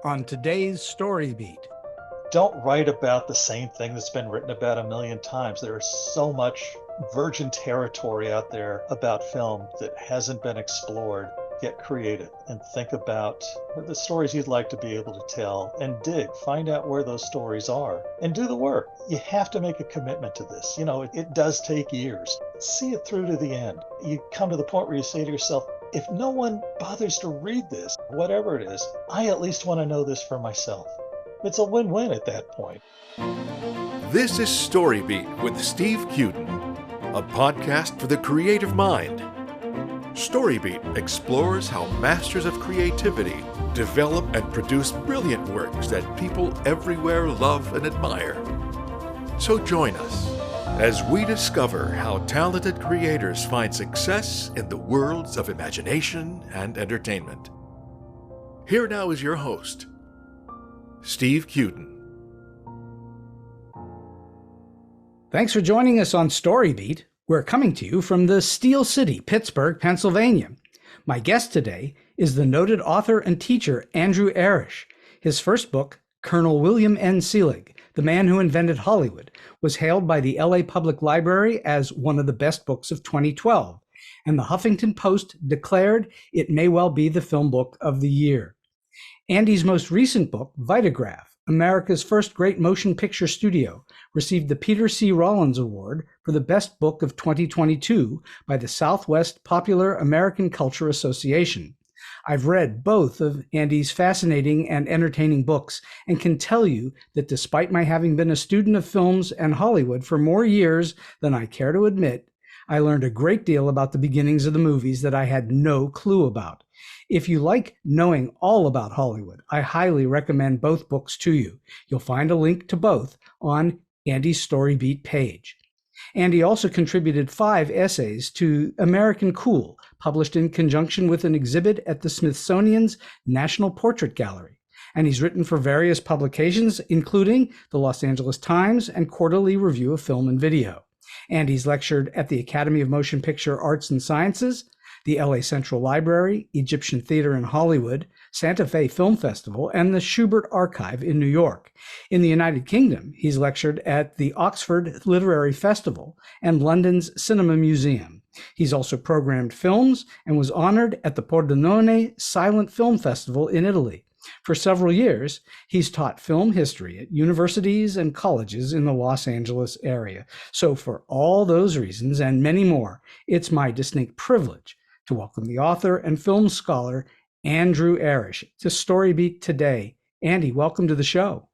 on today's StoryBeat. Don't write about the same thing that's been written about a million times. There is so much virgin territory out there about film that hasn't been explored. Get creative and think about the stories you'd like to be able to tell and find out where those stories are and do the work. You have to make a commitment to this. It does take years. See it through to the end. You come to the point where you say to yourself, if no one bothers to read this, whatever it is, I at least want to know this for myself. It's a win-win at that point. This is StoryBeat with Steve Cuden, a podcast for the creative mind. StoryBeat explores how masters of creativity develop and produce brilliant works that people everywhere love and admire. So join us as we discover how talented creators find success in the worlds of imagination and entertainment. Here now is your host, Steve Cuden. Thanks for joining us on StoryBeat. We're coming to you from the Steel City, Pittsburgh, Pennsylvania. My guest today is the noted author and teacher Andrew Erish. His first book, Colonel William N. Selig, The Man Who Invented Hollywood, was hailed by the LA Public Library as one of the best books of 2012, and the Huffington Post declared it may well be the film book of the year. Andy's most recent book, Vitagraph, America's First Great Motion Picture Studio, received the Peter C. Rollins Award for the Best Book of 2022 by the Southwest Popular American Culture Association. I've read both of Andy's fascinating and entertaining books and can tell you that despite my having been a student of films and Hollywood for more years than I care to admit, I learned a great deal about the beginnings of the movies that I had no clue about. If you like knowing all about Hollywood, I highly recommend both books to you. You'll find a link to both on Andy's StoryBeat page. Andy also contributed 5 essays to American Cool, published in conjunction with an exhibit at the Smithsonian's National Portrait Gallery. And he's written for various publications, including the Los Angeles Times and Quarterly Review of Film and Video. And he's lectured at the Academy of Motion Picture Arts and Sciences, the LA Central Library, Egyptian Theater in Hollywood, Santa Fe Film Festival, and the Schubert Archive in New York. In the United Kingdom, he's lectured at the Oxford Literary Festival and London's Cinema Museum. He's also programmed films and was honored at the Pordenone Silent Film Festival in Italy. For several years, he's taught film history at universities and colleges in the Los Angeles area. So for all those reasons and many more, it's my distinct privilege to welcome the author and film scholar Andrew Erish to StoryBeat today. Andy, welcome to the show.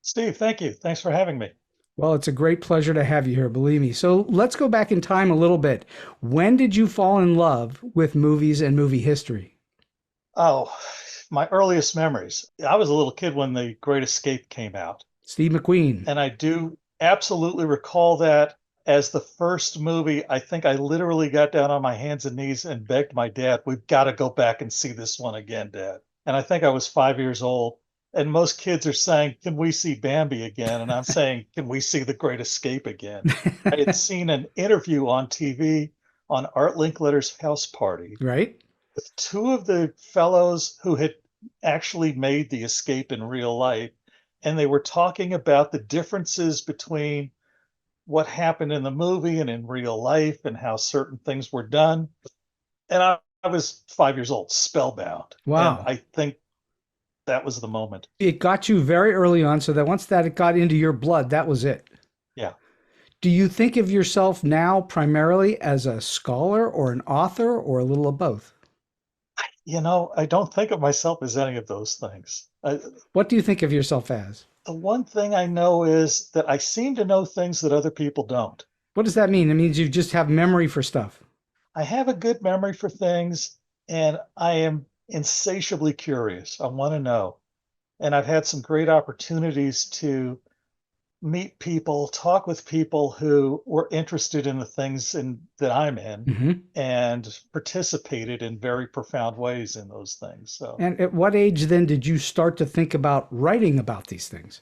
Steve, thank you. Thanks for having me. Well, it's a great pleasure to have you here, believe me. So let's go back in time a little bit. When did you fall in love with movies and movie history? Oh, my earliest memories. I was a little kid when The Great Escape came out. Steve McQueen. And I do absolutely recall that as the first movie. I think I literally got down on my hands and knees and begged my dad, we've got to go back and see this one again, Dad. And I think I was 5 years old. And most kids are saying, can we see Bambi again? And I'm saying, can we see The Great Escape again? I had seen an interview on TV on Art Linkletter's house party. Right. With 2 of the fellows who had actually made the escape in real life. And they were talking about the differences between what happened in the movie and in real life and how certain things were done. And I was 5 years old, spellbound. Wow. And I think that was the moment. It got you very early on, so that once that got into your blood, that was it. Yeah. Do you think of yourself now primarily as a scholar or an author or a little of both? I don't think of myself as any of those things. What do you think of yourself as? The one thing I know is that I seem to know things that other people don't. What does that mean? It means you just have memory for stuff. I have a good memory for things, and I am insatiably curious. I want to know. And I've had some great opportunities to meet people, talk with people who were interested in the things that I'm in, and participated in very profound ways in those things. So, and at what age then did you start to think about writing about these things?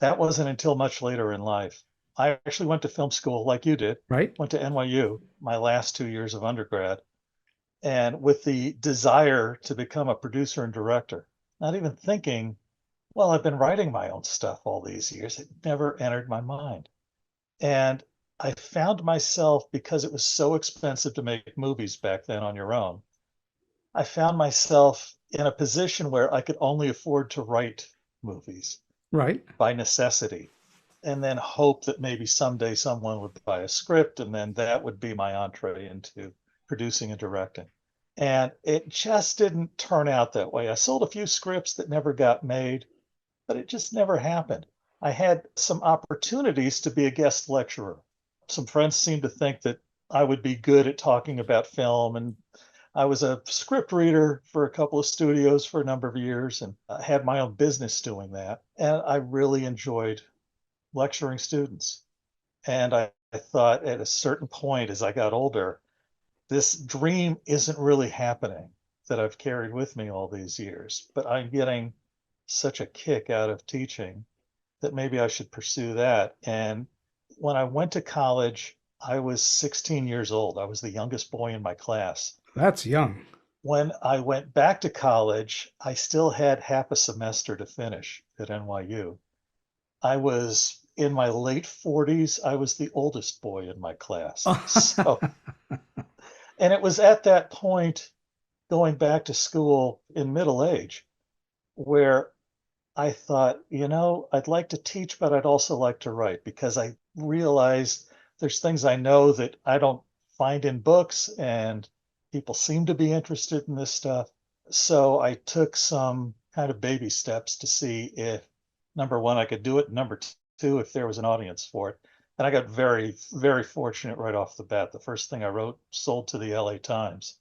That wasn't until much later in life. I actually went to film school like you did. Right. Went to NYU my last 2 years of undergrad, and with the desire to become a producer and director. not even thinking, well, I've been writing my own stuff all these years. It never entered my mind. And I found myself, because it was so expensive to make movies back then on your own, I found myself in a position where I could only afford to write movies Right. by necessity, and then hope that maybe someday someone would buy a script, and then that would be my entree into producing and directing. And it just didn't turn out that way. I sold a few scripts that never got made, but it just never happened. I had some opportunities to be a guest lecturer. Some friends seemed to think that I would be good at talking about film, and I was a script reader for a couple of studios for a number of years, and I had my own business doing that. And I really enjoyed lecturing students. And I thought at a certain point as I got older, this dream isn't really happening that I've carried with me all these years, but I'm getting such a kick out of teaching that maybe I should pursue that. And when I went to college, I was 16 years old. I was the youngest boy in my class. That's young. When I went back to college, I still had half a semester to finish at NYU. I was in my late 40s. I was the oldest boy in my class. So, and it was at that point, going back to school in middle age, where I thought, I'd like to teach, but I'd also like to write, because I realized there's things I know that I don't find in books, and people seem to be interested in this stuff. So I took some kind of baby steps to see if, number one, I could do it. Number two, if there was an audience for it. And I got very, very fortunate right off the bat. The first thing I wrote sold to the LA Times.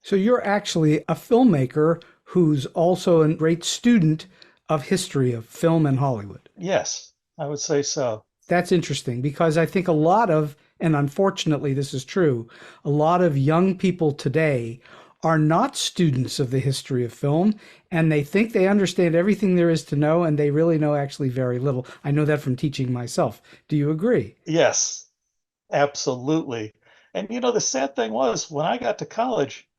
So you're actually a filmmaker who's also a great student of history of film and Hollywood. Yes, I would say so. That's interesting, because I think a lot of, and unfortunately this is true, a lot of young people today are not students of the history of film, and they think they understand everything there is to know, and they really know actually very little. I know that from teaching myself. Do you agree? Yes, absolutely. And the sad thing was, when I got to college,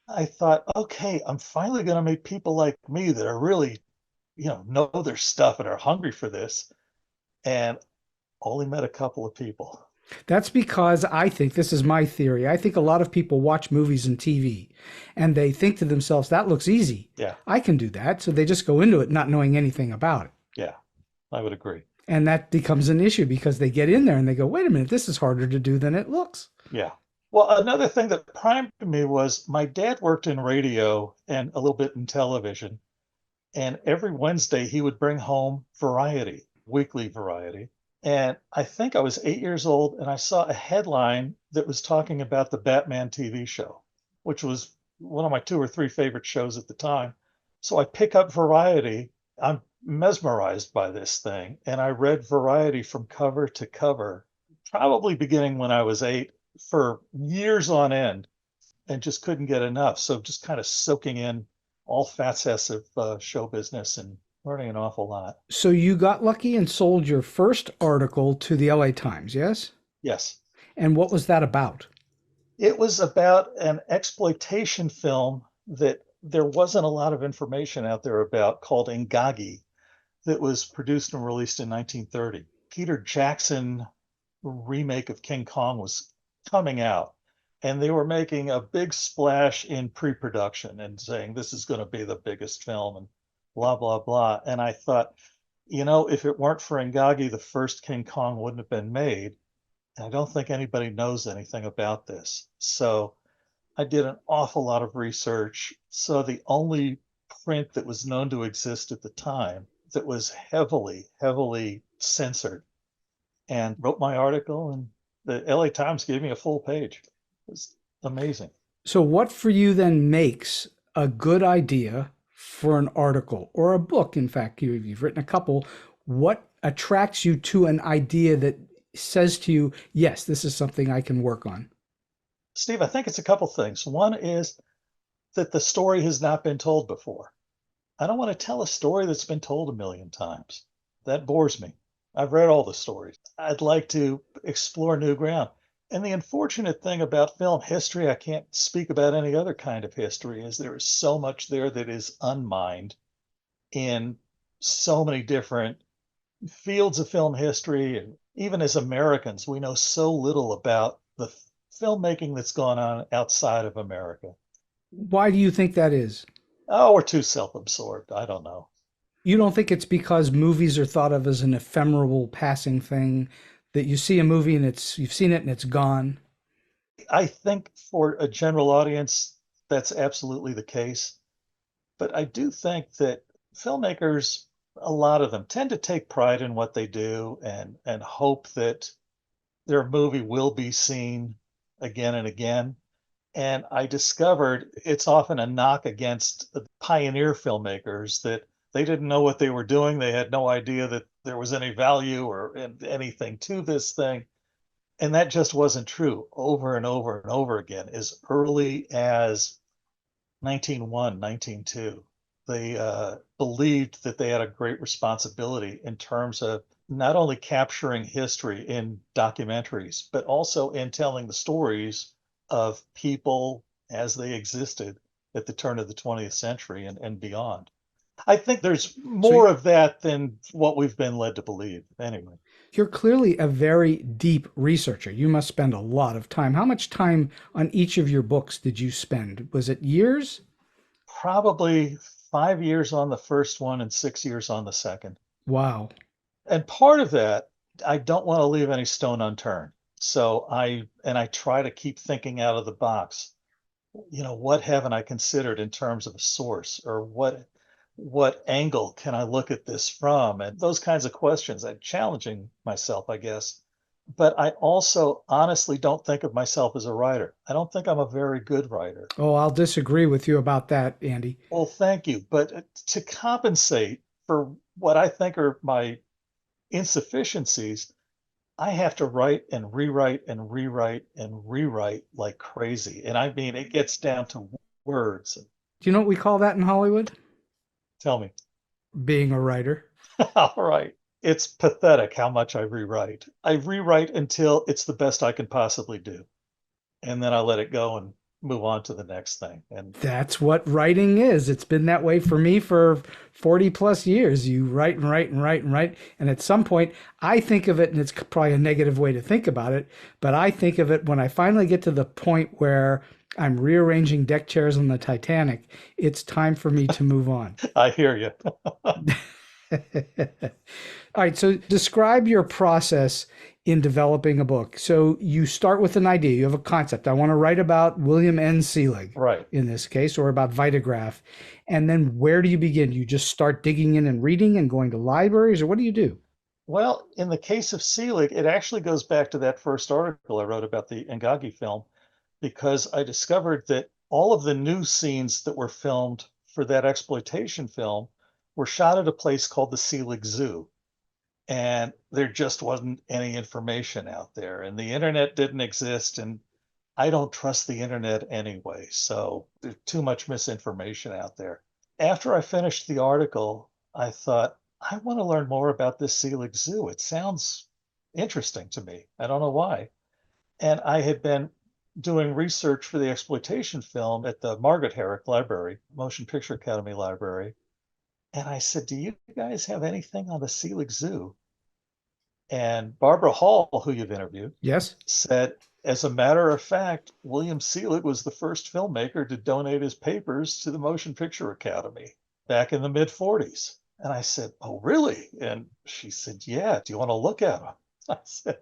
I thought, okay, I'm finally going to meet people like me that are really, know their stuff and are hungry for this. And only met a couple of people. That's because I think, this is my theory, I think a lot of people watch movies and TV and they think to themselves, that looks easy. Yeah. I can do that. So they just go into it not knowing anything about it. Yeah, I would agree. And that becomes an issue, because they get in there and they go, wait a minute, this is harder to do than it looks. Yeah. Well, another thing that primed me was my dad worked in radio and a little bit in television. And every Wednesday he would bring home Variety, weekly Variety. And I think I was 8 years old, and I saw a headline that was talking about the Batman TV show, which was one of my 2 or 3 favorite shows at the time. So I pick up Variety. I'm mesmerized by this thing. And I read Variety from cover to cover, probably beginning when I was 8, for years on end, and just couldn't get enough. So just kind of soaking in all facets of show business and learning an awful lot. So you got lucky and sold your first article to the LA Times, yes? Yes. And what was that about? It was about an exploitation film that there wasn't a lot of information out there about, called Ingagi, that was produced and released in 1930. Peter Jackson remake of King Kong was coming out, and they were making a big splash in pre-production and saying this is going to be the biggest film and blah, blah, blah. And I thought, if it weren't for Ingagi, the first King Kong wouldn't have been made. And I don't think anybody knows anything about this. So I did an awful lot of research. So the only print that was known to exist at the time that was heavily, heavily censored, and wrote my article, and the LA Times gave me a full page. It was amazing. So what for you then makes a good idea for an article or a book? In fact, you've written a couple. What attracts you to an idea that says to you, yes, this is something I can work on? Steve, I think it's a couple things. One is that the story has not been told before. I don't want to tell a story that's been told a million times. That bores me. I've read all the stories. I'd like to explore new ground. And the unfortunate thing about film history, I can't speak about any other kind of history, is there is so much there that is unmined in so many different fields of film history. And even as Americans, we know so little about the filmmaking that's gone on outside of America. Why do you think that is? Oh, we're too self-absorbed. I don't know. You don't think it's because movies are thought of as an ephemeral passing thing, that you see a movie and you've seen it and it's gone? I think for a general audience, that's absolutely the case. But I do think that filmmakers, a lot of them, tend to take pride in what they do and hope that their movie will be seen again and again. And I discovered it's often a knock against the pioneer filmmakers that they didn't know what they were doing. They had no idea that there was any value or anything to this thing. And that just wasn't true over and over and over again. As early as 1901, 1902, they believed that they had a great responsibility in terms of not only capturing history in documentaries, but also in telling the stories of people as they existed at the turn of the 20th century and beyond. I think there's So more of that than what we've been led to believe, anyway. you're clearly a very deep researcher. You must spend a lot of time. How much time on each of your books did you spend? Was it years? Probably 5 years on the first one and 6 years on the second. Wow. And part of that, I don't want to leave any stone unturned. So I try to keep thinking out of the box. What haven't I considered in terms of a source, or what angle can I look at this from? And those kinds of questions. I'm challenging myself, I guess. But I also honestly don't think of myself as a writer. I don't think I'm a very good writer. Oh, I'll disagree with you about that, Andy. Well, thank you. But to compensate for what I think are my insufficiencies, I have to write and rewrite and rewrite and rewrite like crazy. And I mean, it gets down to words. Do you know what we call that in Hollywood? Tell me. Being a writer. All right. It's pathetic how much I rewrite. I rewrite until it's the best I can possibly do. And then I let it go and move on to the next thing. And That's what writing is. It's been that way for me for 40 plus years. You write and write and write and write. And at some point, I think of it, and it's probably a negative way to think about it, but I think of it when I finally get to the point where I'm rearranging deck chairs on the Titanic, it's time for me to move on. I hear you. All right, so describe your process in developing a book. So you start with an idea, you have a concept. I want to write about William N. Selig, Right. in this case, or about Vitagraph. And then where do you begin? You just start digging in and reading and going to libraries, or what do you do? Well, in the case of Selig, it actually goes back to that first article I wrote about the Ngagi film, because I discovered that all of the new scenes that were filmed for that exploitation film were shot at a place called the Selig Zoo. And there just wasn't any information out there, and the internet didn't exist. And I don't trust the internet anyway. So there's too much misinformation out there. After I finished the article, I thought, I want to learn more about this Selig Zoo. It sounds interesting to me. I don't know why. And I had been doing research for the exploitation film at the Margaret Herrick Library, Motion Picture Academy Library. And I said, do you guys have anything on the Selig Zoo? And Barbara Hall, who you've interviewed, Yes? said, as a matter of fact, William Selig was the first filmmaker to donate his papers to the Motion Picture Academy back in the mid 40s. And I said, oh, really? And she said, yeah, do you want to look at them? I said,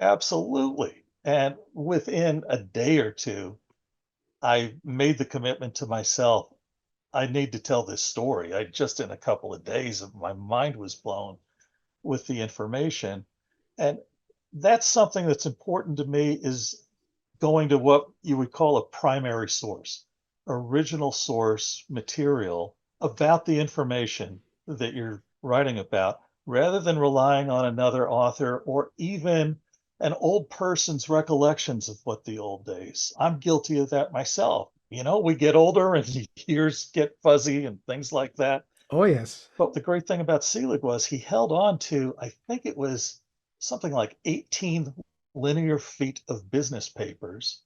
absolutely. And within a day or two, I made the commitment to myself. I need to tell this story. I just in a couple of days, my mind was blown with the information. And that's something that's important to me, is going to what you would call a primary source, original source material about the information that you're writing about, rather than relying on another author or even an old person's recollections of what the old days. I'm guilty of that myself. We get older and years get fuzzy and things like that. Oh, yes. But the great thing about Selig was he held on to, I think it was something like 18 linear feet of business papers.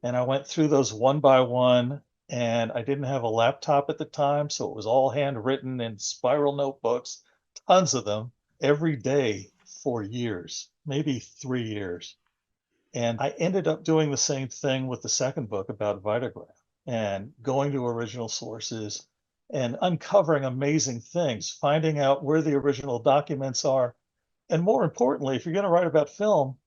And I went through those one by one, And I didn't have a laptop at the time, so it was all handwritten in spiral notebooks, tons of them, every day for years, maybe 3 years. And I ended up doing the same thing with the second book about Vitagraph and going to original sources and uncovering amazing things, finding out where the original documents are. And more importantly, if you're going to write about film,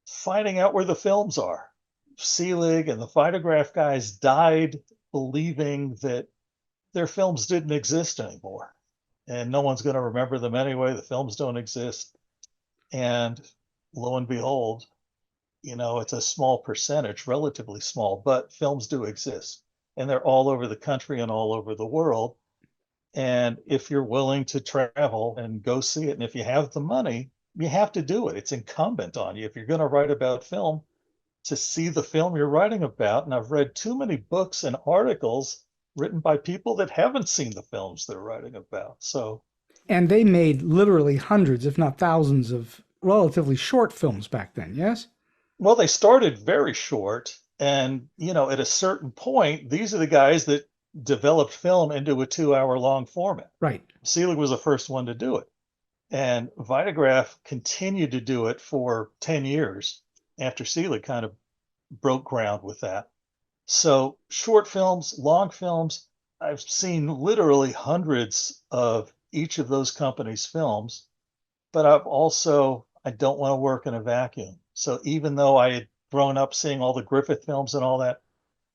finding out where the films are. Selig and the Vitagraph guys died believing that their films didn't exist anymore. And no one's going to remember them anyway. The films don't exist. And lo and behold, it's a small percentage, relatively small, but films do exist. And they're all over the country and all over the world. And if you're willing to travel and go see it, and if you have the money, you have to do it. It's incumbent on you if you're going to write about film to see the film you're writing about. And I've read too many books and articles written by people that haven't seen the films they're writing about. And they made literally hundreds, if not thousands, of relatively short films back then, yes? Well, they started very short. And, at a certain point, these are the guys that developed film into a 2-hour long format. Right. Selig was the first one to do it. And Vitagraph continued to do it for 10 years after Selig kind of broke ground with that. So short films, long films, I've seen literally hundreds of each of those companies' films, but I don't want to work in a vacuum. So even though I had grown up seeing all the Griffith films and all that,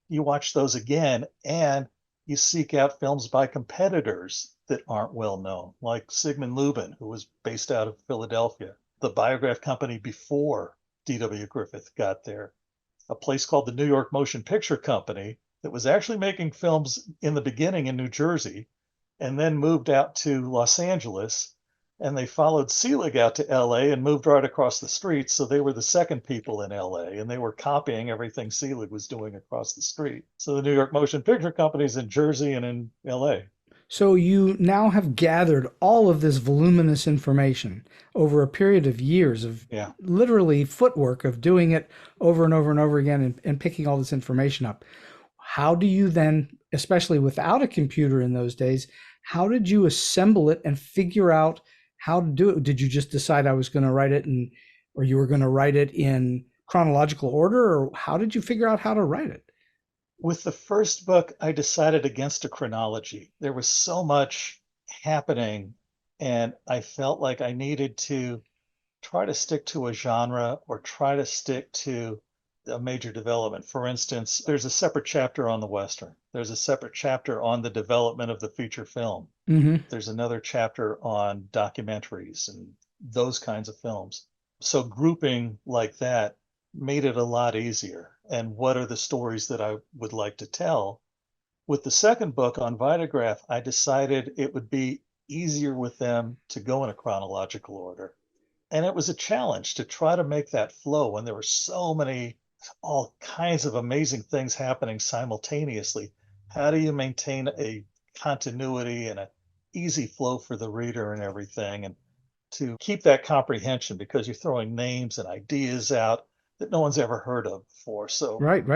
you watch those again and you seek out films by competitors that aren't well known, like Sigmund Lubin, who was based out of Philadelphia, the Biograph company before D.W. Griffith got there, a place called the New York Motion Picture Company that was actually making films in the beginning in New Jersey and then moved out to Los Angeles. And they followed Selig out to LA and moved right across the street. So they were the second people in LA and they were copying everything Selig was doing across the street. So the New York Motion Picture Company's in Jersey and in LA. So you now have gathered all of this voluminous information over a period of years of literally footwork of doing it over and over and over again and picking all this information up. How do you then, especially without a computer in those days, how did you assemble it and figure out how to do it? Did you just decide I was going to write it or you were going to write it in chronological order, or how did you figure out how to write it? With the first book, I decided against a chronology. There was so much happening, and I felt like I needed to try to stick to a genre or try to stick to a major development. For instance, there's a separate chapter on the Western. There's a separate chapter on the development of the feature film. Mm-hmm. There's another chapter on documentaries and those kinds of films. So grouping like that made it a lot easier. And what are the stories that I would like to tell? With the second book on Vitagraph, I decided it would be easier with them to go in a chronological order. And it was a challenge to try to make that flow when there were so many, all kinds of amazing things happening simultaneously. How do you maintain a continuity and an easy flow for the reader and everything, and to keep that comprehension, because you're throwing names and ideas out that no one's ever heard of before. So Right.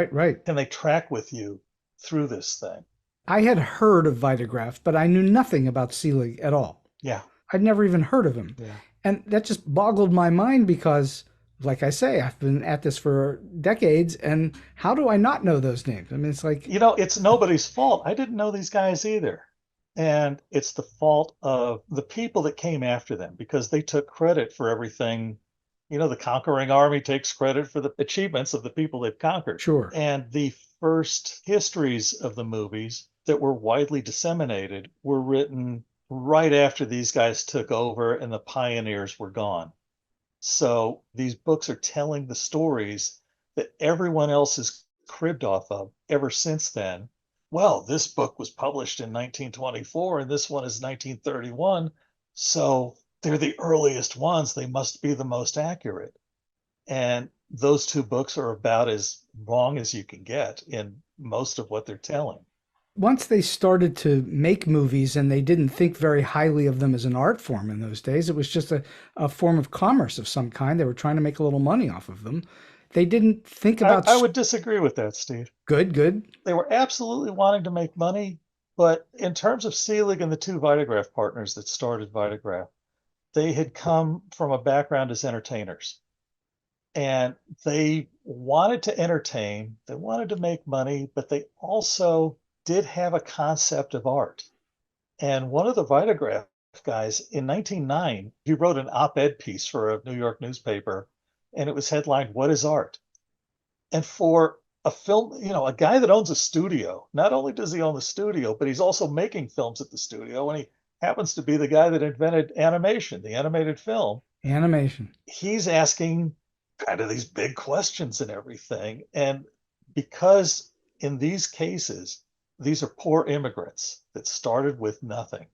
can they track with you through this thing? I had heard of Vitagraph, but I knew nothing about Selig at all. Yeah. I'd never even heard of him. Yeah. And that just boggled my mind because, like I say, I've been at this for decades, and how do I not know those names? I mean, it's like... it's nobody's fault. I didn't know these guys either. And it's the fault of the people that came after them, because they took credit for everything. The conquering army takes credit for the achievements of the people they've conquered. Sure. And the first histories of the movies that were widely disseminated were written right after these guys took over and the pioneers were gone. So these books are telling the stories that everyone else has cribbed off of ever since then. Well, this book was published in 1924 and this one is 1931. So they're the earliest ones. They must be the most accurate. And those two books are about as wrong as you can get in most of what they're telling. Once they started to make movies, and they didn't think very highly of them as an art form in those days, it was just a form of commerce of some kind. They were trying to make a little money off of them. They didn't think about... I would disagree with that, Steve. Good. They were absolutely wanting to make money, but in terms of Selig and the two Vitagraph partners that started Vitagraph, they had come from a background as entertainers. And they wanted to entertain, they wanted to make money, but they also did have a concept of art. And one of the Vitagraph guys in 1909, he wrote an op-ed piece for a New York newspaper, and it was headlined, "What is art?" And for a film, a guy that owns a studio, not only does he own the studio, but he's also making films at the studio, and he happens to be the guy that invented animation, the animated film. Animation. He's asking kind of these big questions and everything. And because in these cases, these are poor immigrants that started with nothing,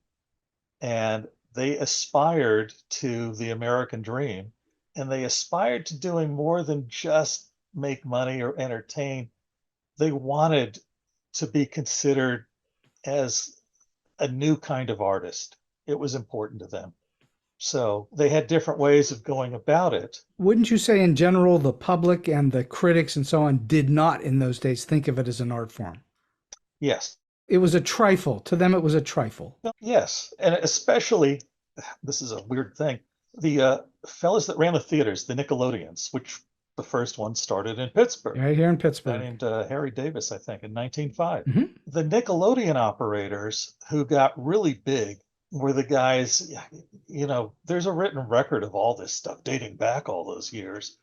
and they aspired to the American dream, and they aspired to doing more than just make money or entertain. They wanted to be considered as a new kind of artist. It was important to them. So they had different ways of going about it. Wouldn't you say in general, the public and the critics and so on did not in those days think of it as an art form? Yes. It was a trifle. To them, it was a trifle. Yes. And especially, this is a weird thing, the fellas that ran the theaters, the Nickelodeons, which the first one started in Pittsburgh. Right here in Pittsburgh. Named Harry Davis, I think, in 1905. Mm-hmm. The Nickelodeon operators who got really big were the guys, there's a written record of all this stuff dating back all those years,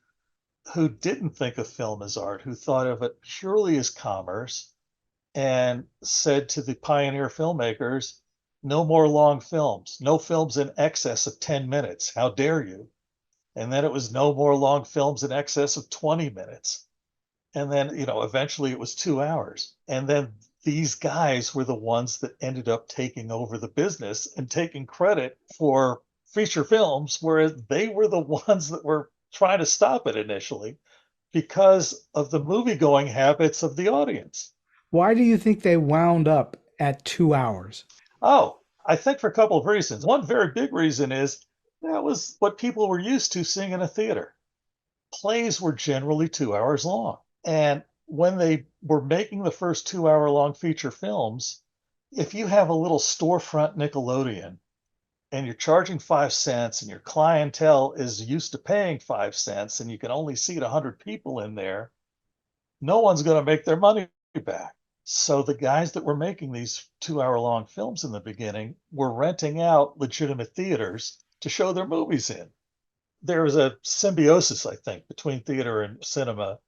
who didn't think of film as art, who thought of it purely as commerce, and said to the pioneer filmmakers, "No more long films, no films in excess of 10 minutes. How dare you?" And then it was no more long films in excess of 20 minutes. And then, eventually it was 2 hours. And then these guys were the ones that ended up taking over the business and taking credit for feature films, whereas they were the ones that were trying to stop it initially because of the movie-going habits of the audience. Why do you think they wound up at 2 hours? Oh, I think for a couple of reasons. One very big reason is that was what people were used to seeing in a theater. Plays were generally 2 hours long. And when they were making the first 2 hour long feature films, if you have a little storefront Nickelodeon and you're charging 5 cents and your clientele is used to paying 5 cents and you can only seat 100 people in there, no one's going to make their money back. So the guys that were making these 2 hour long films in the beginning were renting out legitimate theaters to show their movies in. There was a symbiosis, I think, between theater and cinema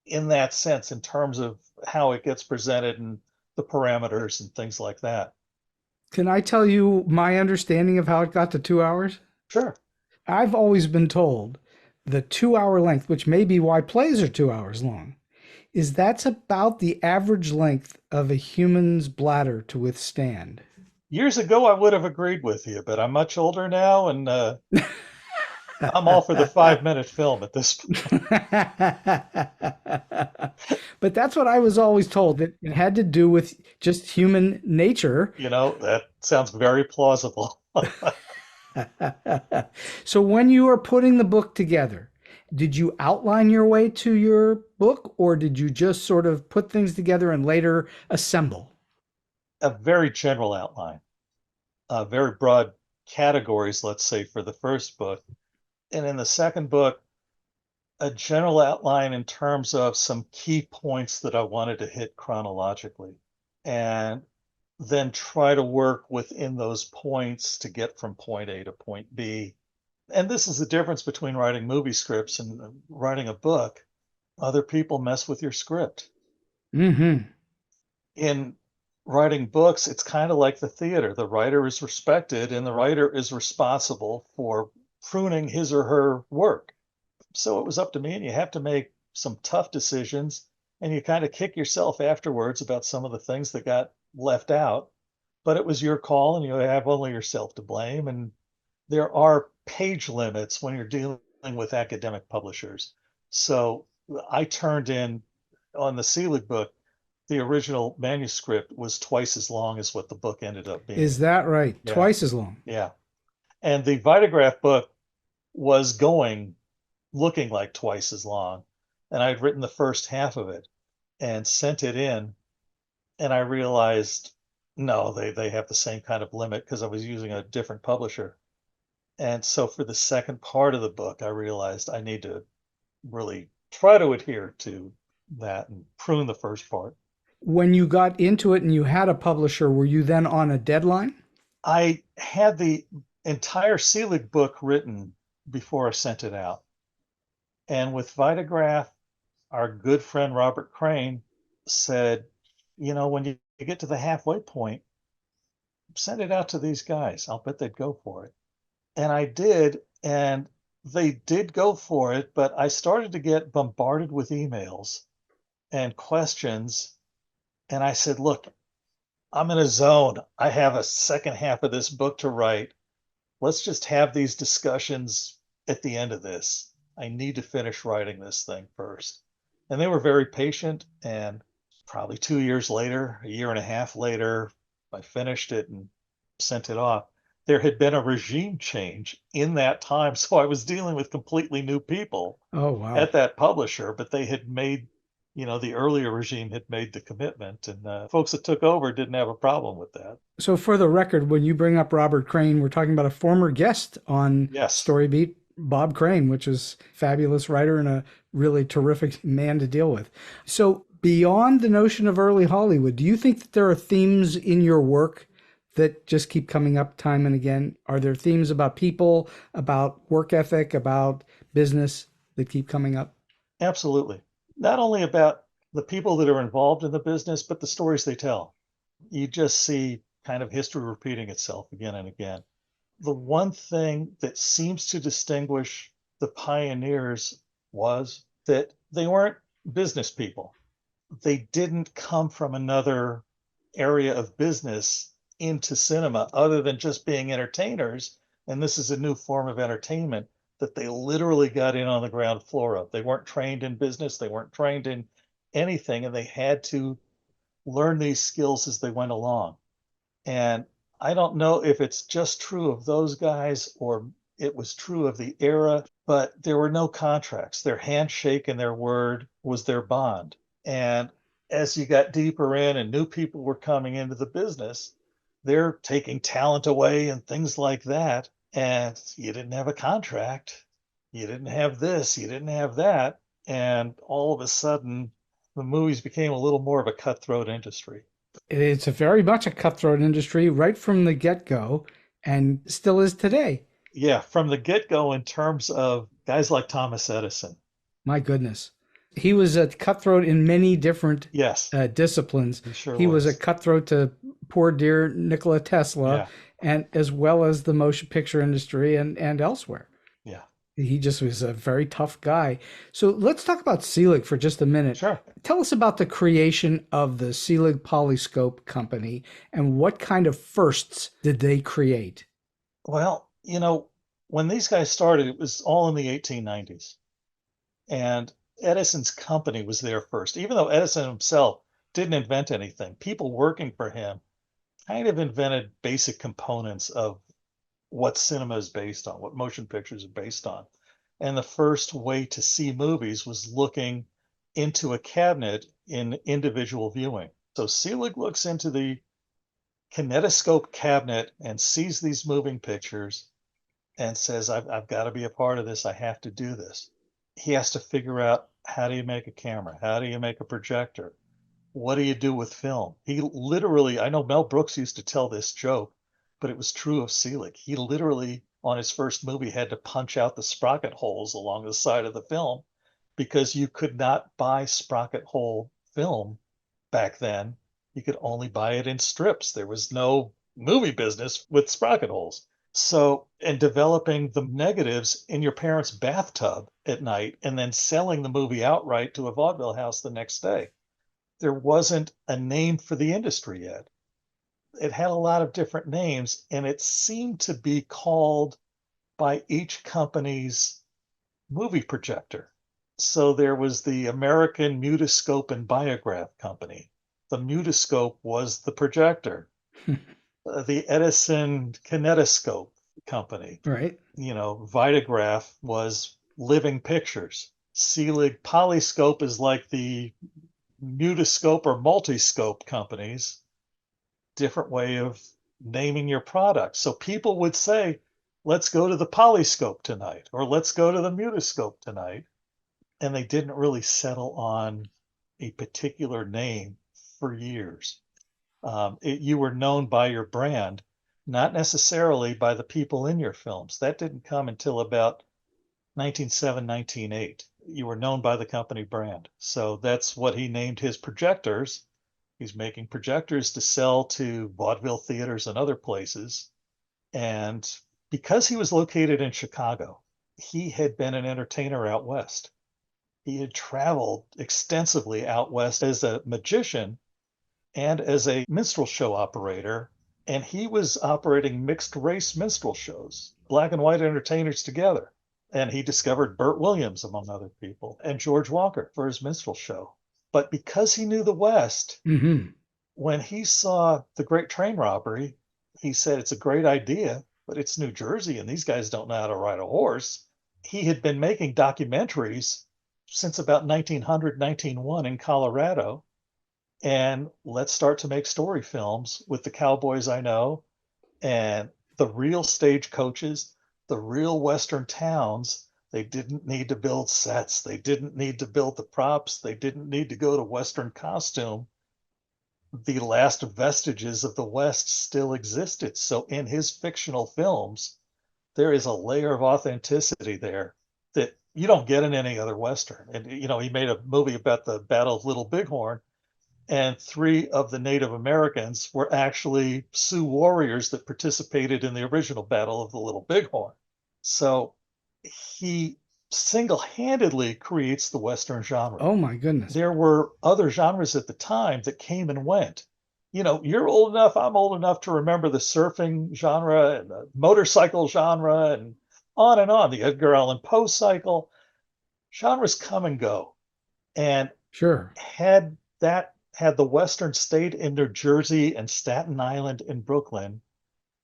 in that sense, in terms of how it gets presented and the parameters and things like that. Can I tell you my understanding of how it got to 2 hours? Sure. I've always been told the 2 hour length, which may be why plays are 2 hours long, is that's about the average length of a human's bladder to withstand. Years ago, I would have agreed with you, but I'm much older now, and I'm all for the 5-minute film at this point. But that's what I was always told, that it had to do with just human nature. That sounds very plausible. So when you were putting the book together, did you outline your way to your book, or did you just sort of put things together and later assemble? A very general outline, very broad categories, let's say, for the first book. And in the second book, a general outline in terms of some key points that I wanted to hit chronologically, and then try to work within those points to get from point A to point B. And this is the difference between writing movie scripts and writing a book. Other people mess with your script. Mm-hmm. In writing books, it's kind of like the theater. The writer is respected and the writer is responsible for pruning his or her work. So it was up to me, and you have to make some tough decisions, and you kind of kick yourself afterwards about some of the things that got left out. But it was your call, and you have only yourself to blame. And there are page limits when you're dealing with academic publishers. So I turned in, on the Selig book, the original manuscript was twice as long as what the book ended up being. Is that right? Yeah. Twice as long? Yeah. And the Vitagraph book was looking like twice as long. and I'd written the first half of it and sent it in, and I realized, no, they have the same kind of limit because I was using a different publisher. And so for the second part of the book, I realized I need to really try to adhere to that and prune the first part. When you got into it and you had a publisher, were you then on a deadline? I had the entire Selig book written before I sent it out. And with Vitagraph, our good friend Robert Crane said, when you get to the halfway point, send it out to these guys. I'll bet they'd go for it. And I did, and they did go for it, but I started to get bombarded with emails and questions. And I said, look, I'm in a zone. I have a second half of this book to write. Let's just have these discussions at the end of this. I need to finish writing this thing first. And they were very patient. And probably 2 years later, a year and a half later, I finished it and sent it off. There had been a regime change in that time. So I was dealing with completely new people Oh, wow. at that publisher, but they had made, the earlier regime had made the commitment, and folks that took over didn't have a problem with that. So for the record, when you bring up Robert Crane, we're talking about a former guest on Yes. StoryBeat, Bob Crane, which is a fabulous writer and a really terrific man to deal with. So beyond the notion of early Hollywood, do you think that there are themes in your work that just keep coming up time and again? Are there themes about people, about work ethic, about business that keep coming up? Absolutely. Not only about the people that are involved in the business, but the stories they tell. You just see kind of history repeating itself again and again. The one thing that seems to distinguish the pioneers was that they weren't business people. They didn't come from another area of business into cinema other than just being entertainers. And this is a new form of entertainment that they literally got in on the ground floor of. They weren't trained in business, they weren't trained in anything, and they had to learn these skills as they went along. And I don't know if it's just true of those guys or it was true of the era, but there were no contracts. Their handshake and their word was their bond. And as you got deeper in and new people were coming into the business, they're taking talent away and things like that. And you didn't have a contract. You didn't have this, you didn't have that. And all of a sudden, the movies became a little more of a cutthroat industry. It's a very much a cutthroat industry right from the get-go and still is today. Yeah, from the get-go in terms of guys like Thomas Edison. My goodness. He was a cutthroat in many different Yes, disciplines. he sure He was a was. cutthroat to poor dear Nikola Tesla, Yeah, and as well as the motion picture industry and elsewhere. yeah, He just was a very tough guy. So let's talk about Selig for just a minute. sure. Tell us about the creation of the Selig Polyscope Company and what kind of firsts did they create? Well, when these guys started, it was all in the 1890s. And Edison's company was there first. Even though Edison himself didn't invent anything, people working for him kind of invented basic components of what cinema is based on, what motion pictures are based on. And the first way to see movies was looking into a cabinet in individual viewing. So Selig looks into the kinetoscope cabinet and sees these moving pictures and says, I've got to be a part of this. I have to do this. He has to figure out, how do you make a camera? How do you make a projector? What do you do with film? He literally, I know Mel Brooks used to tell this joke, but it was true of Selig. He literally, on his first movie, had to punch out the sprocket holes along the side of the film because you could not buy sprocket hole film back then. You could only buy it in strips. There was no movie business with sprocket holes. So, and developing the negatives in your parents' bathtub at night and then selling the movie outright to a vaudeville house the next day. There wasn't a name for the industry yet. It had a lot of different names, and it seemed to be called by each company's movie projector. So there was the American Mutoscope and Biograph Company. The Mutoscope was the projector. The Edison Kinetoscope Company. Right. Vitagraph was living pictures. Selig, Polyscope is like the Mutascope or Multiscope companies, different way of naming your product. So people would say, let's go to the Polyscope tonight, or let's go to the Mutascope tonight. And they didn't really settle on a particular name for years. You were known by your brand, not necessarily by the people in your films. That didn't come until about 1907, 1908. You were known by the company brand. So that's what he named his projectors. He's making projectors to sell to vaudeville theaters and other places. And because he was located in Chicago, he had been an entertainer out west. He had traveled extensively out west as a magician and as a minstrel show operator. And he was operating mixed race minstrel shows, black and white entertainers together. And he discovered Burt Williams, among other people, and George Walker for his minstrel show. But because he knew the West, when he saw the Great Train Robbery, he said, it's a great idea, but it's New Jersey and these guys don't know how to ride a horse. He had been making documentaries since about 1900, 1901 in Colorado. And let's start to make story films with the cowboys I know and the real stagecoaches, the real Western towns. They didn't need to build sets. They didn't need to build the props. They didn't need to go to Western costume. The last vestiges of the West still existed. So in his fictional films, there is a layer of authenticity there that you don't get in any other Western. And, you know, he made a movie about the Battle of Little Bighorn, and 3 of the Native Americans were actually Sioux warriors that participated in the original Battle of the Little Bighorn. So he single-handedly creates the Western genre. Oh my goodness. There were other genres at the time that came and went. You know, you're old enough, I'm old enough to remember the surfing genre and the motorcycle genre and on, the Edgar Allan Poe cycle. Genres come and go. And sure, had the Western stayed in New Jersey and Staten Island and Brooklyn,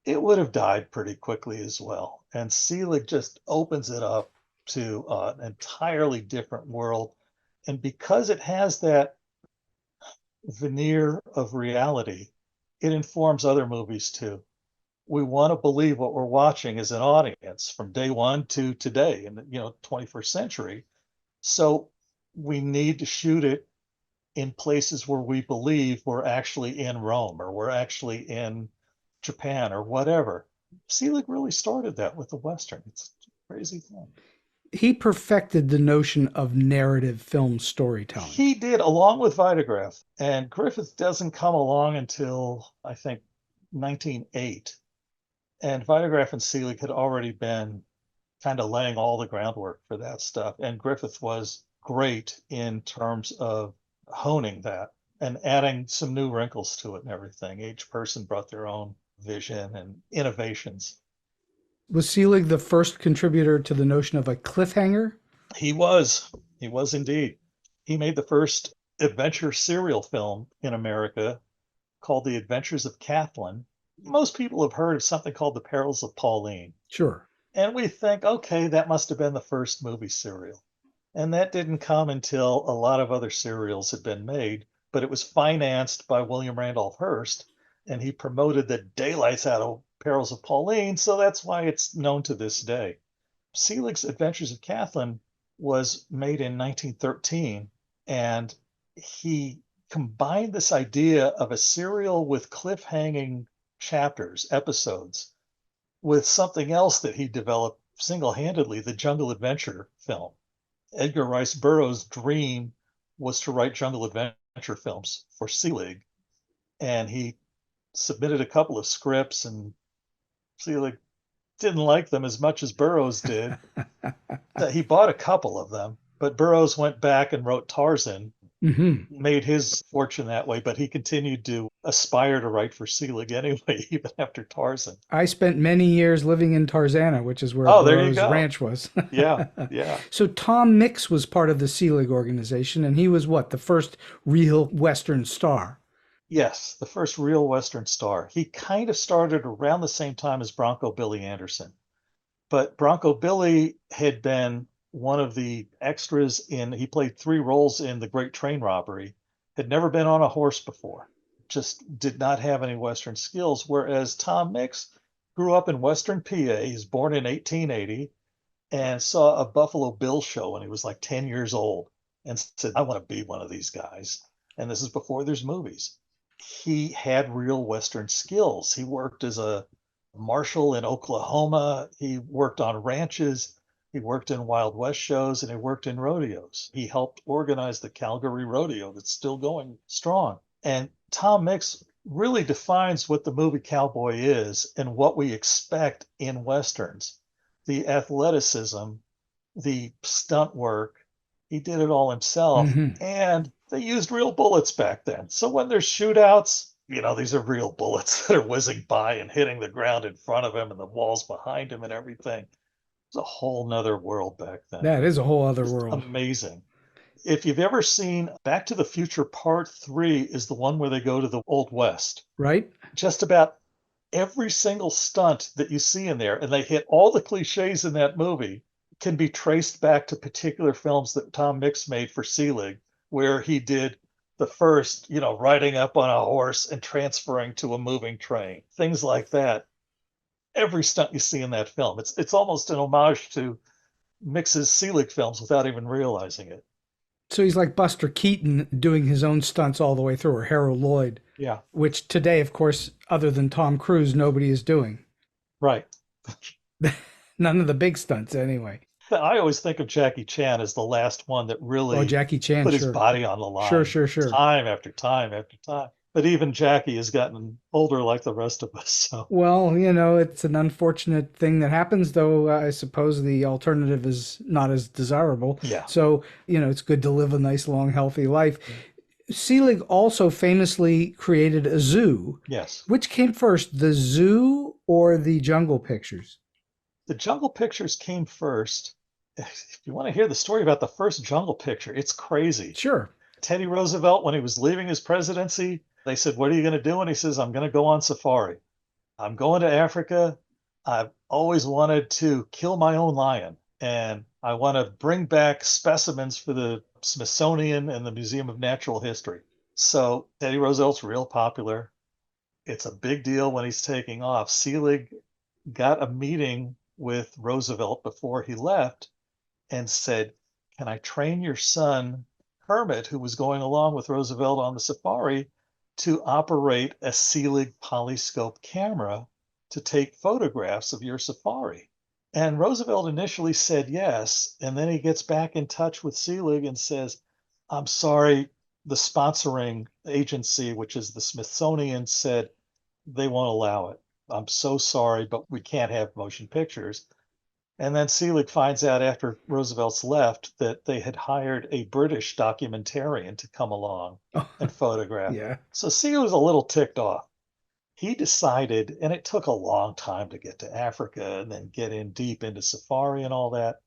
it would have died pretty quickly as well. And Selig just opens it up to an entirely different world. And because it has that veneer of reality, it informs other movies too. We want to believe what we're watching as an audience from day one to today in the 21st century. So we need to shoot it in places where we believe we're actually in Rome or we're actually in Japan or whatever. Selig really started that with the Western. It's a crazy thing. He perfected the notion of narrative film storytelling. He did, along with Vitagraph. And Griffith doesn't come along until, I think, 1908. And Vitagraph and Selig had already been kind of laying all the groundwork for that stuff. And Griffith was great in terms of honing that and adding some new wrinkles to it and everything. Each person brought their own vision and innovations. Was Selig the first contributor to the notion of a cliffhanger? He was indeed. He made the first adventure serial film in America called The Adventures of Kathleen. Most people have heard of something called The Perils of Pauline. Sure. And we think, okay, that must have been the first movie serial. And that didn't come until a lot of other serials had been made, but it was financed by William Randolph Hearst, and he promoted the daylights out of Perils of Pauline, so that's why it's known to this day. Selig's Adventures of Kathleen was made in 1913, and he combined this idea of a serial with cliffhanging chapters, episodes, with something else that he developed single-handedly, the Jungle Adventure film. Edgar Rice Burroughs' dream was to write jungle adventure films for Selig, and he submitted a couple of scripts, and Selig didn't like them as much as Burroughs did. He bought a couple of them, but Burroughs went back and wrote Tarzan, made his fortune that way, but he continued to aspire to write for Selig anyway, even after Tarzan. I spent many years living in Tarzana, which is where Burroughs' ranch was. Yeah. So Tom Mix was part of the Selig organization, and he was what, the first real Western star? Yes, the first real Western star. He kind of started around the same time as Bronco Billy Anderson. But Bronco Billy had been one of the extras he played 3 roles in The Great Train Robbery, had never been on a horse before, just did not have any Western skills. Whereas Tom Mix grew up in Western PA. He's born in 1880 and saw a Buffalo Bill show when he was like 10 years old and said, I want to be one of these guys. And this is before there's movies. He had real Western skills. He worked as a marshal in Oklahoma. He worked on ranches. He worked in Wild West shows and he worked in rodeos. He helped organize the Calgary Rodeo that's still going strong. And Tom Mix really defines what the movie cowboy is and what we expect in Westerns. The athleticism, the stunt work, he did it all himself. And they used real bullets back then. So when there's shootouts, these are real bullets that are whizzing by and hitting the ground in front of him and the walls behind him and everything. It's a whole nother world back then. That is a whole other world. Amazing. If you've ever seen Back to the Future Part 3 is the one where they go to the Old West. Right. Just about every single stunt that you see in there, and they hit all the cliches in that movie, can be traced back to particular films that Tom Mix made for Selig, where he did the first, riding up on a horse and transferring to a moving train, things like that. Every stunt you see in that film, it's almost an homage to Mix's Selig films without even realizing it. So he's like Buster Keaton doing his own stunts all the way through, or Harold Lloyd. Yeah. Which today, of course, other than Tom Cruise, nobody is doing. Right. None of the big stunts, anyway. I always think of Jackie Chan as the last one that really Jackie Chan, put his body on the line. Sure. Time after time after time. But even Jackie has gotten older like the rest of us. So. Well, it's an unfortunate thing that happens, though I suppose the alternative is not as desirable. Yeah. So, it's good to live a nice, long, healthy life. Selig also famously created a zoo. Yes. Which came first, the zoo or the Jungle Pictures? The Jungle Pictures came first. If you want to hear the story about the first Jungle Picture, it's crazy. Sure. Teddy Roosevelt, when he was leaving his presidency, they said, what are you going to do? And he says, I'm going to go on safari. I'm going to Africa. I've always wanted to kill my own lion. And I want to bring back specimens for the Smithsonian and the Museum of Natural History. So Teddy Roosevelt's real popular. It's a big deal when he's taking off. Selig got a meeting with Roosevelt before he left and said, can I train your son, Kermit, who was going along with Roosevelt on the safari, to operate a Selig polyscope camera to take photographs of your safari? And Roosevelt initially said yes, and then he gets back in touch with Selig and says, I'm sorry, the sponsoring agency, which is the Smithsonian, said they won't allow it. I'm so sorry, but we can't have motion pictures. And then Selig finds out after Roosevelt's left that they had hired a British documentarian to come along and photograph. Yeah. So Selig was a little ticked off. He decided, and it took a long time to get to Africa and then get in deep into safari and all that.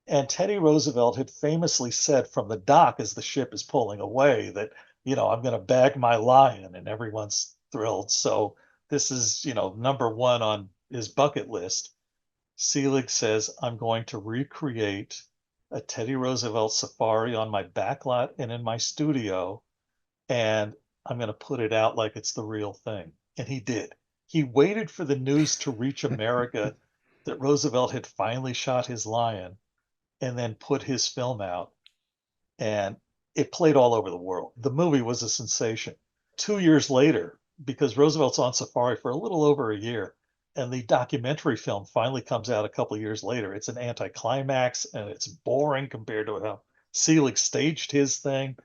And Teddy Roosevelt had famously said from the dock as the ship is pulling away that, I'm going to bag my lion, and everyone's thrilled. So this is, number one on his bucket list. Selig says, I'm going to recreate a Teddy Roosevelt safari on my backlot and in my studio, and I'm going to put it out like it's the real thing. And he did. He waited for the news to reach America that Roosevelt had finally shot his lion and then put his film out. And it played all over the world. The movie was a sensation. 2 years later, because Roosevelt's on safari for a little over a year, and the documentary film finally comes out a couple of years later. It's an anticlimax, and it's boring compared to how Selig staged his thing.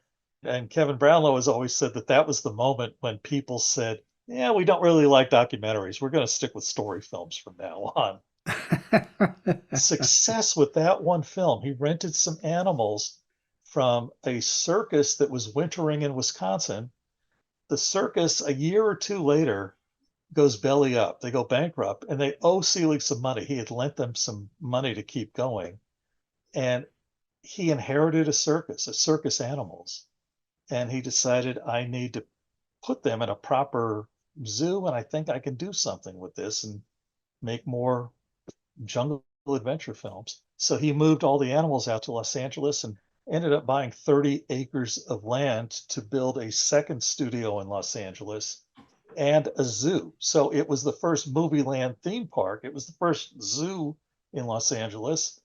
And Kevin Brownlow has always said that was the moment when people said, yeah, we don't really like documentaries. We're going to stick with story films from now on. Success with that one film. He rented some animals from a circus that was wintering in Wisconsin. The circus, a year or two later, goes belly up. They go bankrupt, and they owe Selig some money. He had lent them some money to keep going. And he inherited a circus animals. And he decided, I need to put them in a proper zoo, and I think I can do something with this and make more jungle adventure films. So he moved all the animals out to Los Angeles and ended up buying 30 acres of land to build a second studio in Los Angeles and a zoo. So it was the first movie land theme park. It was the first zoo in Los Angeles.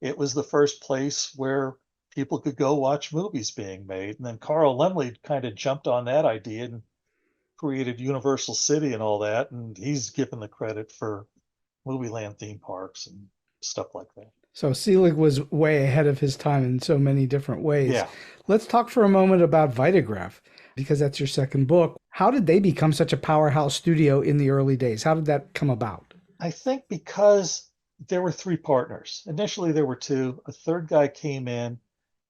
It was the first place where people could go watch movies being made. And then Carl Laemmle kind of jumped on that idea and created Universal City and all that. And he's given the credit for movie land theme parks and stuff like that. So Selig was way ahead of his time in so many different ways. Yeah. Let's talk for a moment about Vitagraph, because that's your second book. How did they become such a powerhouse studio in the early days? How did that come about? I think because there were three partners. Initially, there were two. A third guy came in,